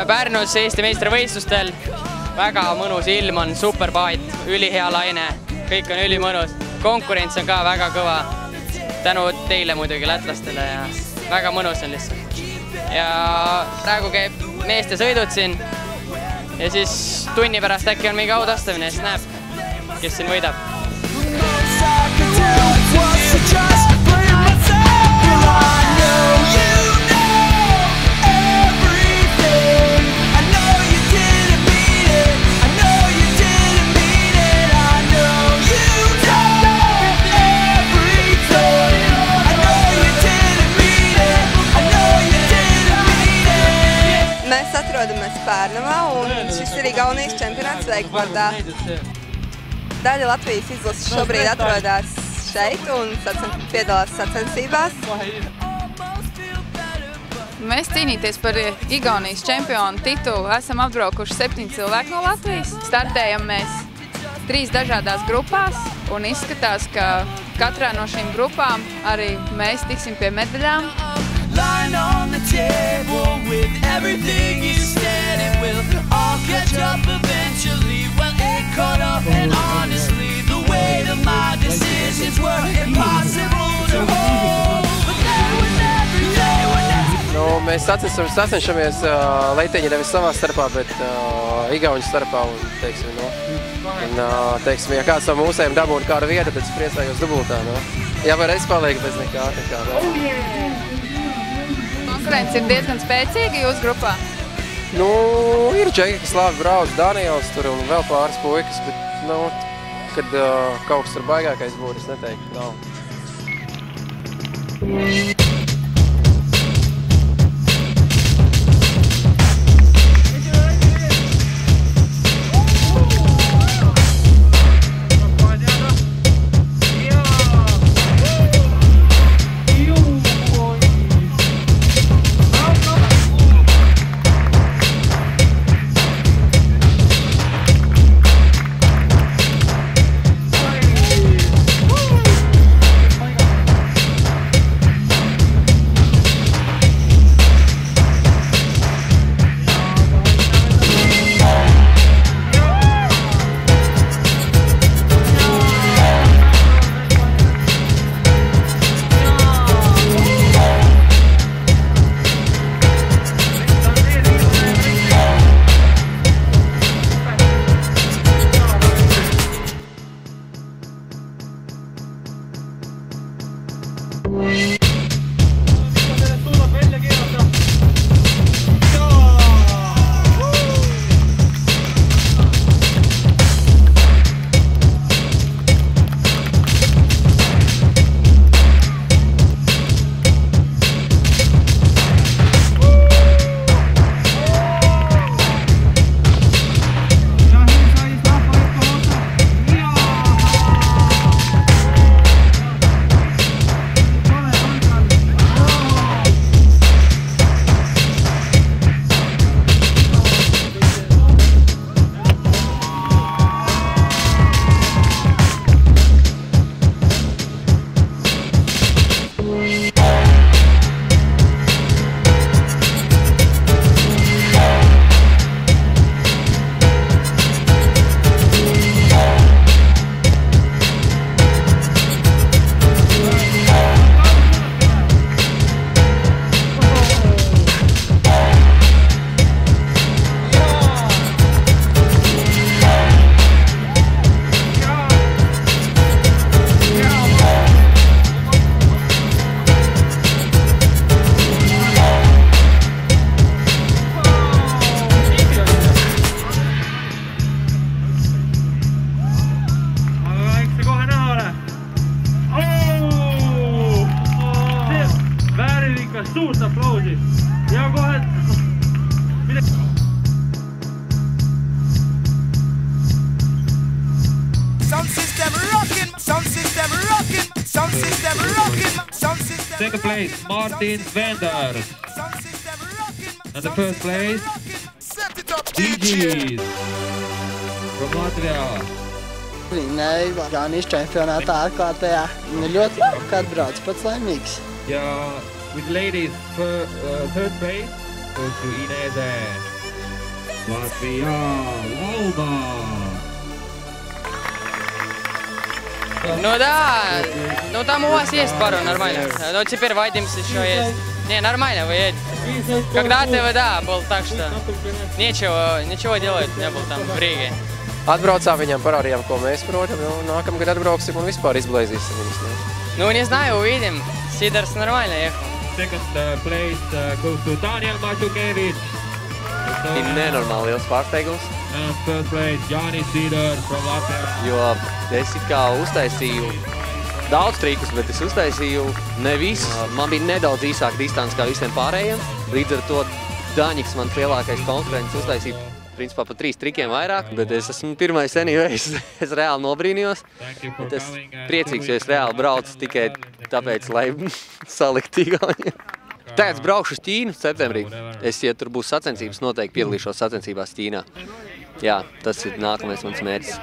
oleme Pärnus Eesti meistrivõistlustel. Väga mõnus ilm on, superpaat, ülihea laine, kõik on ülimõnus. Konkurents on ka väga kõva. Tänu teile muidugi lätlastele ja väga mõnus on lihtsalt. Ja praegu käib meeste sõidud siin ja siis tunni pärast äkki on mingi autastamine ja siis näeb, kes siin võidab. Mēs atrodamies Pērnavā, un šis ir Igaunijas čempionāts veikbordā. Daļa Latvijas izlases šobrīd atrodas šeit un piedalās sacensībās. Mēs cīnīties par Igaunijas čempionu titulu esam apbraukuši 7 cilvēki no Latvijas. Startējam mēs 3 dažādās grupās un izskatās, ka katrā no šīm grupām arī mēs tiksim pie medaļām. Lying on the table with everything you said, it will all catch up eventually. Well, it caught up, and honestly, the weight of my decisions were impossible to hold. But they were never. Mēs sacenšamies leiteņi nevis savā starpā, bet Igauņu starpā. Teiksim, ja kāds no mūsējiem dabūna kādu vietu, tad es priecājos dubultā. Ja var es palieku bez nekā. Konkurence ir diezgan spēcīga jūsu grupā? Ir džeki, kas labi brauc, Daniels tur un vēl pāris puikas, bet, kad kaut kas tur baigākais būtu, es neteiktu, nav. Suurt aplausi. Ja kohe... Sound system rockin', sound system rockin', sound system rockin', sound system. Second place, Martin Venders. And the first place, DJs from Latvia. Vinēja Igaunijas čempionātā atklātajā. Ļoti labi, kad brauc pats laimīgs. Yeah, with ladies, third place goes to Ineze. Latvija, Alba. Ну да, ну там у вас есть пару нормально. Но теперь Вадимс еще есть. Не, нормально, вы едете. Когда-то, да, был так, что ничего делать не было там в Риге. Atbraucām viņam, parādījām, ko mēs protam, un nākamgad atbrauksim un vispār izblaizīsim viņus. Ну, не знаю, увидим. Сидорс нормально ехал. Second place goes to Daniel Mačukevich. Ir nenormāli liels pārsteigums, And third place, Jānis Sidors from Latvia. jo es it kā uztaisīju daudz trikus, bet es uztaisīju ne visus. Man bija nedaudz īsāka distance kā visiem pārējiem. Līdz ar to Daņiks, mans lielākais konkurents, uztaisīja principā pa 3 trikiem vairāk, bet es esmu pirmais anyways. Es reāli nobrīnījos. Bet es priecīgs, jo es reāli braucu tikai tāpēc, lai saliktu Igauniem. Tagad es braukšu uz Ķīnu septembrī. Es, ja tur būs sacensības, noteikti piedalīšos sacensībās Ķīnā. Jā, tas ir nākamais mans mērķis.